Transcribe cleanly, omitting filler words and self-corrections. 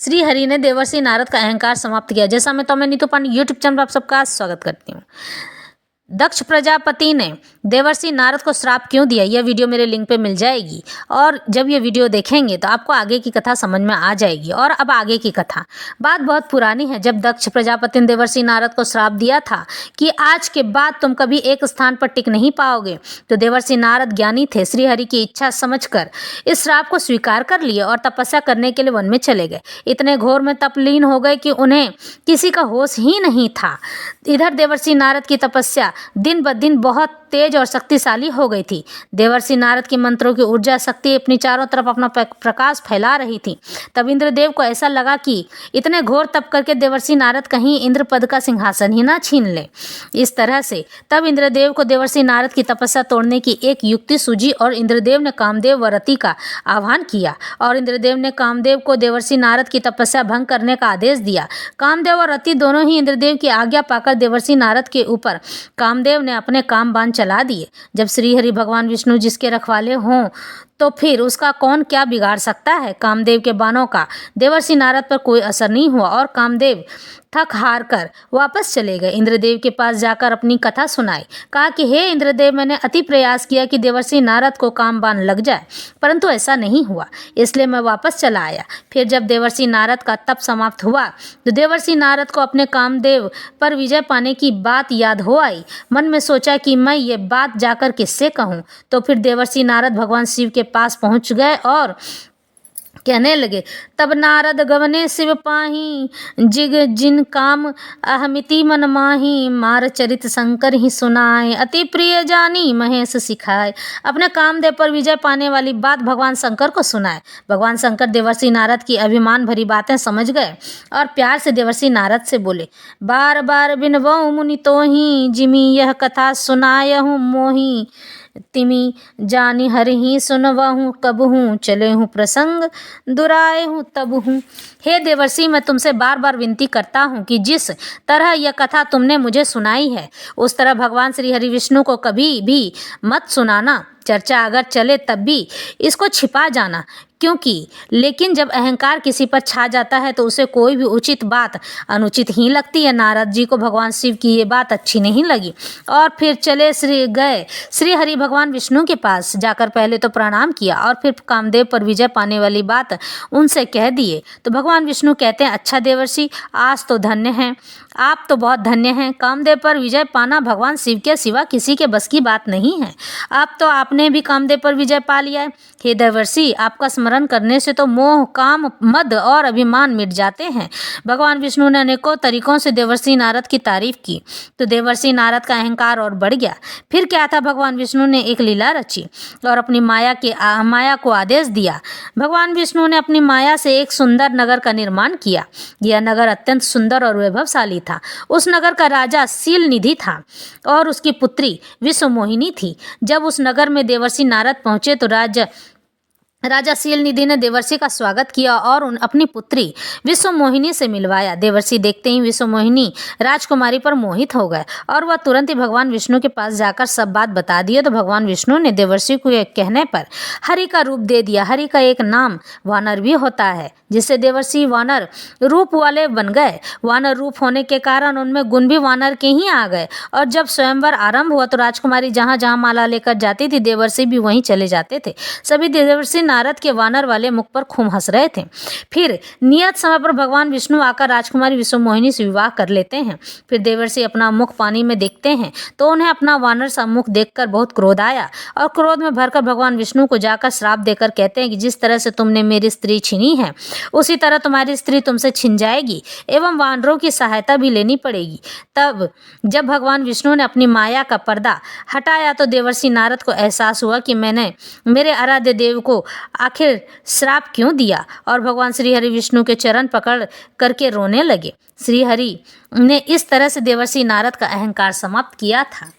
श्री हरि ने देवर्षि नारद का अहंकार समाप्त किया। जैसा मैं तोमय नीतू पांडे यूट्यूब चैनल पर आप सबका स्वागत करती हूँ। दक्ष प्रजापति ने देवर्षि नारद को श्राप क्यों दिया, यह वीडियो मेरे लिंक पे मिल जाएगी और जब ये वीडियो देखेंगे तो आपको आगे की कथा समझ में आ जाएगी। और अब आगे की कथा, बात बहुत पुरानी है। जब दक्ष प्रजापति ने देवर्षि नारद को श्राप दिया था कि आज के बाद तुम कभी एक स्थान पर टिक नहीं पाओगे, तो देवर्षि नारद ज्ञानी थे, श्रीहरि की इच्छा समझकर इस श्राप को स्वीकार कर लिए और तपस्या करने के लिए वन में चले गए। इतने घोर में तपलीन हो गए कि उन्हें किसी का होश ही नहीं था। इधर देवर्षि नारद की तपस्या दिन ब दिन बहुत तेज और शक्तिशाली हो गई थी। देवर्षि नारद की मंत्रों की ऊर्जा शक्ति अपनी चारों तरफ अपना प्रकाश फैला रही थी। तब इंद्रदेव को ऐसा लगा कि इतने घोर तप करके देवर्षि नारद कहीं इंद्र पद का सिंहासन ही ना छीन ले। इस तरह से तब इंद्रदेव को देवर्षि नारद की तपस्या तोड़ने की एक युक्ति सूझी और इंद्रदेव ने कामदेव व रति का आह्वान किया और इंद्रदेव ने कामदेव को देवर्षि नारद की तपस्या भंग करने का आदेश दिया। कामदेव और रति दोनों ही इंद्रदेव की आज्ञा पाकर देवर्षि नारद के ऊपर कामदेव ने अपने काम बाण चला दिए। जब श्रीहरि भगवान विष्णु जिसके रखवाले हों तो फिर उसका कौन क्या बिगाड़ सकता है। कामदेव के बाणों का देवर्षि नारद पर कोई असर नहीं हुआ और कामदेव थक हार कर वापस चले गए। इंद्रदेव के पास जाकर अपनी कथा सुनाई। कहा कि हे इंद्रदेव, मैंने अति प्रयास किया कि देवर्षि नारद को काम बाण लग जाए, परंतु ऐसा नहीं हुआ, इसलिए मैं वापस चला आया। फिर जब देवर्षि नारद का तप समाप्त हुआ तो देवर्षि नारद को अपने कामदेव पर विजय पाने की बात याद हो आई। मन में सोचा कि मैं ये बात जाकर किससे कहूँ। तो फिर देवर्षि नारद भगवान शिव के पास पहुँच गए और कहने लगे, तब नारद गवने शिव पाही, जिग जिन काम अहमिति मन माही, मार चरित शंकर ही सुनाए, अति प्रिय जानी महेश सिखाए। अपने कामदेव पर विजय पाने वाली बात भगवान शंकर को सुनाए। भगवान शंकर देवर्षि नारद की अभिमान भरी बातें समझ गए और प्यार से देवर्षि नारद से बोले, बार बार बिनवऊ मुनि तोही, जिमी यह कथा सुनायहूँ मोही, तिमी जानी हरिहि सुनवहूँ कबहूँ, चले हूँ प्रसंग दुराए हूँ तब हूँ। हे देवर्षि, मैं तुमसे बार बार विनती करता हूँ कि जिस तरह यह कथा तुमने मुझे सुनाई है उस तरह भगवान श्री हरि विष्णु को कभी भी मत सुनाना। चर्चा अगर चले तब भी इसको छिपा जाना, क्योंकि लेकिन जब अहंकार किसी पर छा जाता है तो उसे कोई भी उचित बात अनुचित ही लगती है। नारद जी को भगवान शिव की ये बात अच्छी नहीं लगी और फिर चले श्री हरि भगवान विष्णु के पास जाकर पहले तो प्रणाम किया और फिर कामदेव पर विजय पाने वाली बात उनसे कह दिए। तो भगवान विष्णु कहते हैं, अच्छा देवर्षि, आज तो धन्य हैं, आप तो बहुत धन्य हैं। कामदेव पर विजय पाना भगवान शिव के सिवा किसी के बस की बात नहीं है। आपने भी कामदेव पर विजय पा लिया है। हे देवर्षि, आपका स्मरण करने से तो मोह, काम, मद और अभिमान मिट जाते हैं। भगवान विष्णु ने अनेकों तरीकों से देवर्षि नारद की तारीफ की तो देवर्षि नारद का अहंकार और बढ़ गया। फिर क्या था, भगवान विष्णु ने एक लीला रची और अपनी माया को आदेश दिया। भगवान विष्णु ने अपनी माया से एक सुंदर नगर का निर्माण किया। यह नगर अत्यंत सुंदर और वैभवशाली था। उस नगर का राजा शीलनिधि था और उसकी पुत्री विश्वमोहिनी थी। जब उस नगर में देवर्षि नारद पहुंचे तो राजा शीलनिधि ने देवर्षि का स्वागत किया और अपनी पुत्री विश्वमोहिनी से मिलवाया। देवर्षि देखते ही विश्वमोहिनी राजकुमारी पर मोहित हो गए और वह तुरंत ही भगवान विष्णु के पास जाकर सब बात बता दिए। तो भगवान विष्णु ने देवर्षि को यह कहने पर हरि का रूप दे दिया। हरि का एक नाम वानर भी होता है, जिससे देवर्षि वानर रूप वाले बन गए। वानर रूप होने के कारण उनमें गुण भी वानर के ही आ गए और जब स्वयंवर आरंभ हुआ तो राजकुमारी जहाँ जहाँ माला लेकर जाती थी देवर्षि भी वहीं चले जाते थे। सभी देवर्षि नारद के वानर वाले मुख पर खूब हंस रहे थे। फिर नियत समय पर भगवान विष्णु आकर राजकुमारी विश्वमोहिनी से विवाह कर लेते हैं। फिर देवर्षि अपना मुख पानी में देखते हैं तो उन्हें अपना वानर सा मुख देखकर बहुत क्रोध आया और क्रोध में भरकर भगवान विष्णु को जाकर श्राप देकर कहते हैं कि जिस तरह से तुमने मेरी स्त्री छीनी है उसी तरह तुम्हारी स्त्री तुमसे छिन जाएगी एवं वानरों की सहायता भी लेनी पड़ेगी। तब जब भगवान विष्णु ने अपनी माया का पर्दा हटाया तो देवर्षि नारद को एहसास हुआ कि मैंने मेरे आराध्य देव को आखिर श्राप क्यों दिया और भगवान श्री हरि विष्णु के चरण पकड़ करके रोने लगे। श्री हरि ने इस तरह से देवर्षि नारद का अहंकार समाप्त किया था।